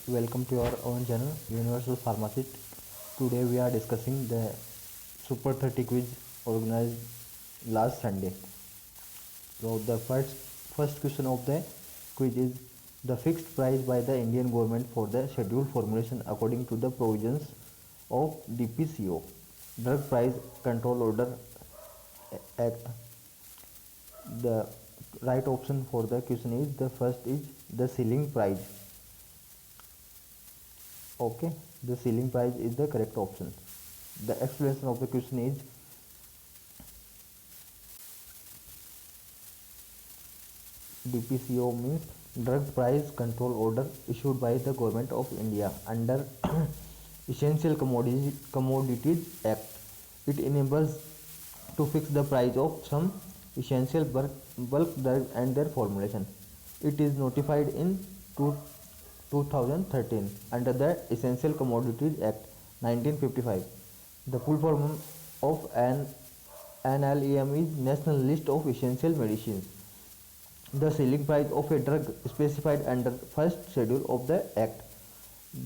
Welcome to our own channel, Universal Pharmacist. Today we are discussing the Super 30 quiz organized last Sunday. So the first question of the quiz is the fixed price by the Indian government for the scheduled formulation according to the provisions of DPCO, Drug Price Control Order Act. The right option for the question is the first is the ceiling price. Okay, the ceiling price is the correct option. The explanation of the question is DPCO means Drug Price Control Order issued by the Government of India under Essential Commodities Act. It enables to fix the price of some essential bulk drugs and their formulation. It is notified in 2013 under the Essential Commodities Act 1955. The full form of an NLEM is National List of Essential Medicines. The selling price of a drug specified under first schedule of the Act.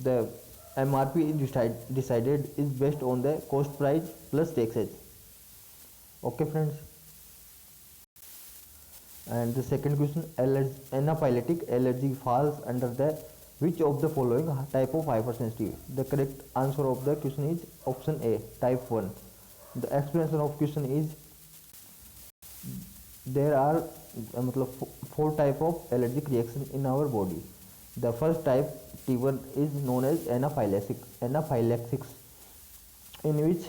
The MRP is decided is based on the cost price plus taxes. Okay friends. And the second question, anaphylaxis allergy falls under the which of the following type of hypersensitivity? The correct answer of the question is option A, type 1. The explanation of question is there are four type of allergic reaction in our body. The first type T1 is known as anaphylaxis, in which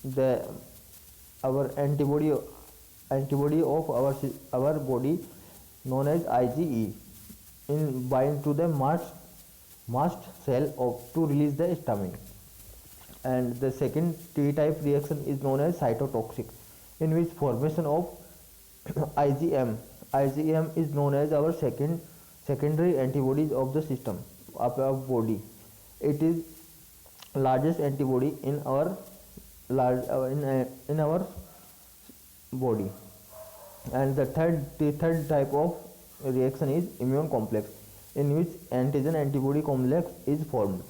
the our antibody of our body known as IgE in bind to the mast cell to release the histamine. And the second T type reaction is known as cytotoxic, in which formation of IgM is known as our secondary antibodies of the system of our body. It is largest antibody in our body. And the third type of reaction is immune complex, in which antigen antibody complex is formed.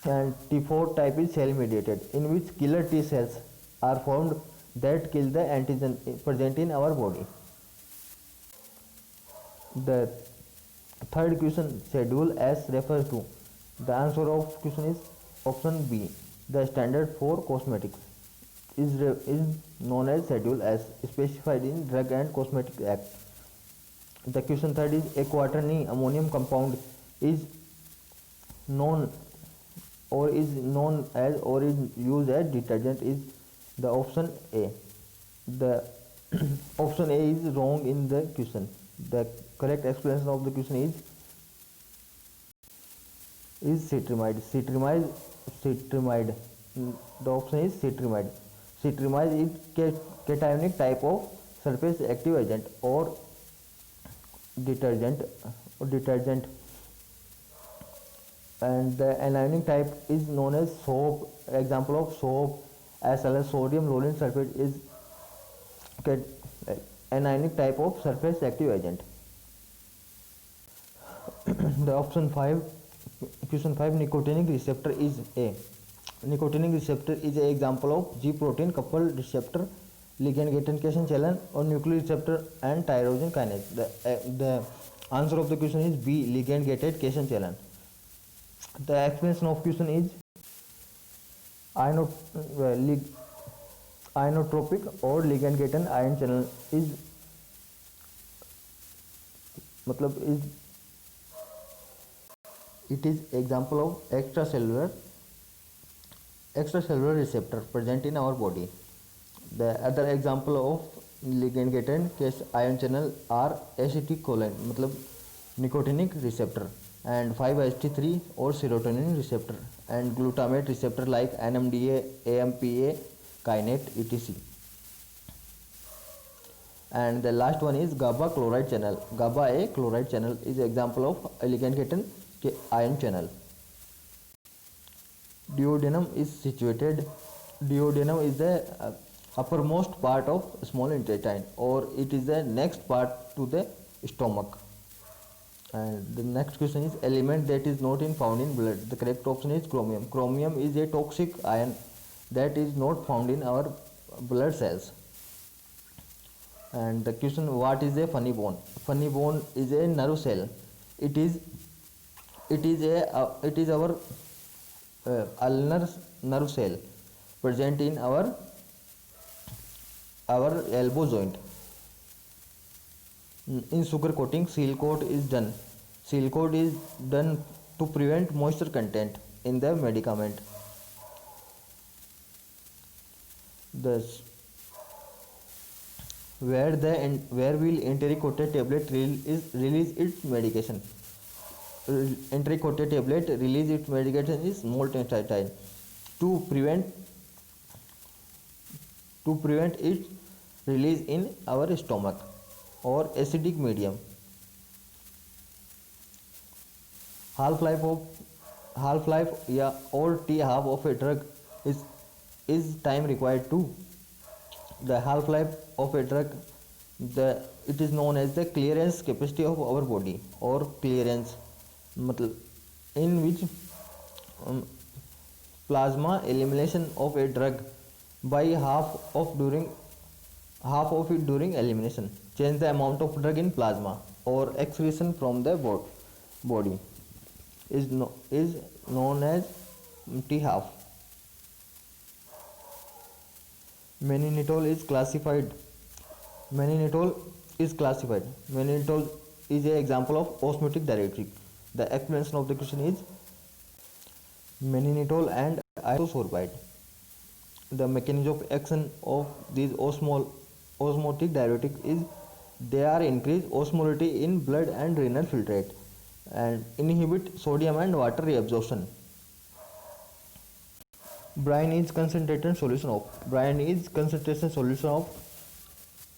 And T4 type is cell mediated, in which killer T cells are formed that kill the antigen present in our body. The third question, schedule S refers to. The answer of question is option B. The standard for cosmetics is known as schedule S, specified in Drug and Cosmetic Act. The question third is a quaternary ammonium compound is known as or is used as detergent is the option A. The option A is wrong in the question. The correct explanation of the question is cetrimide. The option is cetrimide. Cetrimide is cationic type of surface active agent or detergent, and the anionic type is known as soap. Example of soap as well as sodium lauryl sulfate is anionic type of surface active agent. The option 5, question 5, nicotinic receptor is A. Nicotinic receptor is an example of G protein coupled receptor, ligand gated cation channel or nuclear receptor and tyrosine kinase. The answer of the question is B, ligand gated cation channel. The explanation of question is inotropic or ligand gated ion channel is it is example of extracellular receptor present in our body. The other example of ligand gated ion channel are acetylcholine nicotinic receptor and 5-HT3 or serotonin receptor and glutamate receptor like NMDA, AMPA, kainate, etc. And the last one is GABA chloride channel. GABA A chloride channel is example of a ligand gated ion channel. Duodenum is the uppermost part of small intestine, or it is the next part to the stomach. And the next question is element that is not in found in blood. The correct option is chromium. Chromium is a toxic ion that is not found in our blood cells. And the question, what is a funny bone? Funny bone is a nerve cell. It is our ulnar nerve cell present in our elbow joint. In sugar coating, seal coat is done. Seal coat is done to prevent moisture content in the medicament. Thus, where will enteric-coated tablet release its medication? Enteric-coated tablet release its medication is small intestine to prevent its release in our stomach or acidic medium. Half-life या or T half of a drug is time required to. The half-life of a drug, it is known as the clearance capacity of our body or clearance, in which plasma elimination of a drug by half of it during elimination change the amount of drug in plasma or excretion from the body is known as T half. Mannitol is classified. Mannitol is an example of osmotic diuretic. The explanation of the question is mannitol and isosorbide. The mechanism of action of these osmotic diuretic is they are increase osmolarity in blood and renal filtrate and inhibit sodium and water reabsorption. Brine is concentration solution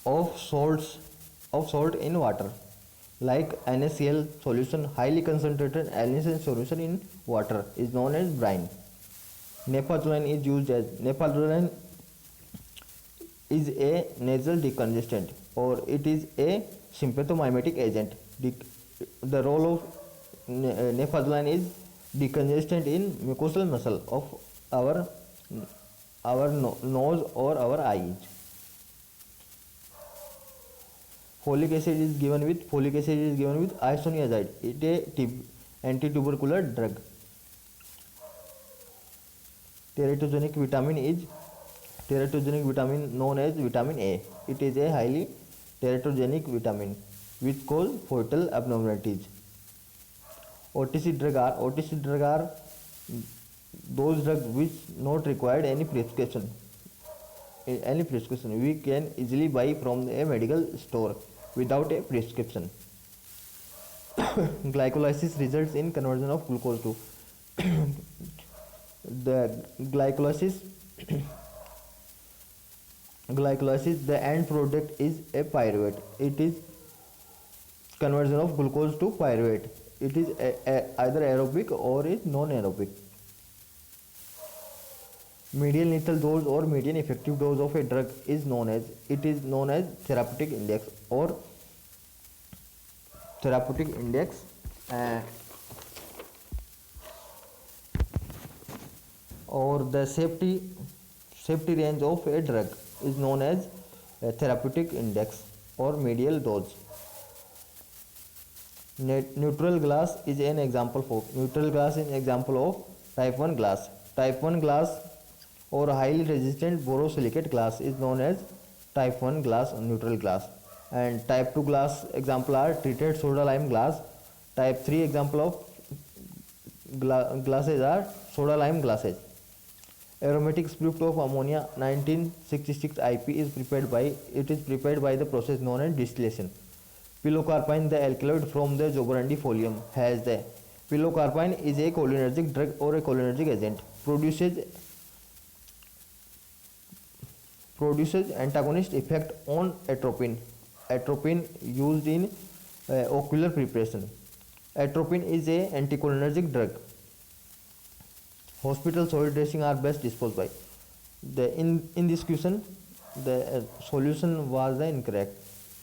of salt in water, like NaCl solution. Highly concentrated allicin solution in water is known as brine. Nefazoline is a nasal decongestant or it is a sympathomimetic agent. The role of nefazoline is decongestant in mucosal muscle of our nose or our eyes. Folic acid is given with isoniazide. It is a anti-tubercular drug. Teratogenic vitamin known as vitamin A. It is a highly teratogenic vitamin which cause fetal abnormalities. OTC drug are those drugs which not required any prescription. We can easily buy from a medical store without a prescription. Glycolysis results in conversion of glucose to the glycolysis the end product is a pyruvate. It is conversion of glucose to pyruvate. It is either aerobic or is non-aerobic. Median lethal dose or median effective dose of a drug is known as therapeutic index or or the safety range of a drug is known as a therapeutic index or medial dose. Neutral glass is an example of type 1 glass. Type 1 glass or highly resistant borosilicate glass is known as type 1 glass or neutral glass. And type 2 glass example are treated soda lime glass. Type 3 example of glasses are soda lime glasses. Aromatic spirit of ammonia 1966 IP is prepared by the process known as distillation. Pilocarpine, the alkaloid from the Zoborandi folium, has the pilocarpine is a cholinergic drug or a cholinergic agent. Produces antagonist effect on atropine. Atropine used in ocular preparation. Atropine is a anticholinergic drug. Hospital solid dressing are best disposed by. In this question, the solution was the incorrect.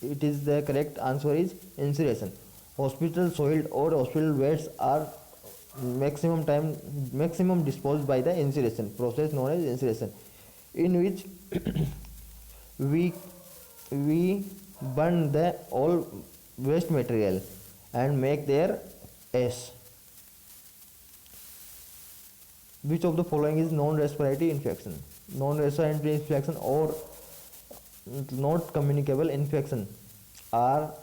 The correct answer is incineration. Hospital soil or hospital waste are maximum disposed by the incineration process known as incineration, in which we we burn the all waste material and make their ash. Which of the following is non-respiratory infection? Non-respiratory infection or not communicable infection are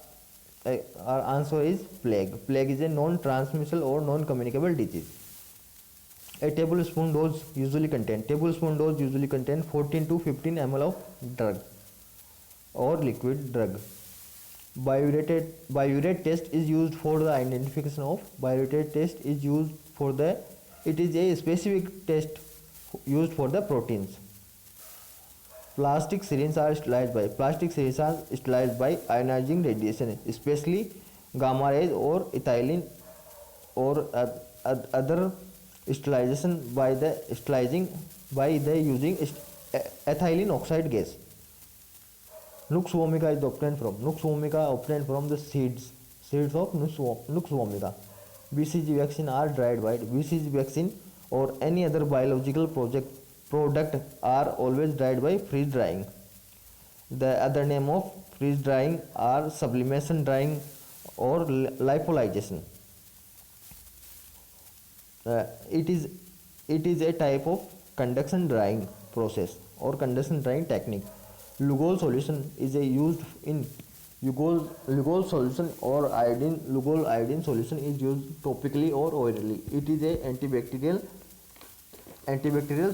our answer is plague. Plague is a non-transmissible or non-communicable disease. A tablespoon dose usually contain 14 to 15 ml of drug or liquid drug. Biuret test is used for the identification of it is a specific test used for the proteins. Plastic syringes are sterilized by ionizing radiation, especially gamma rays or ethylene or other sterilization by the using ethylene oxide gas. Nux vomica is obtained from the seeds of Nux vomica. BCG vaccine are dried white. BCG vaccine or any other biological product are always dried by freeze drying. The other name of freeze drying are sublimation drying or lyophilization. It is a type of conduction drying process or conduction drying technique. Lugol solution is used in Lugol solution or Lugol iodine solution is used topically or orally. It is a antibacterial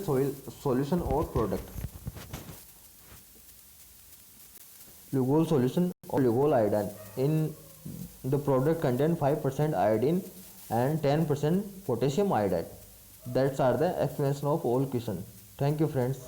solution or product. Lugol solution or Lugol iodine in the product contain 5% iodine and 10% potassium iodide. That's are the explanation of all question. Thank you friends.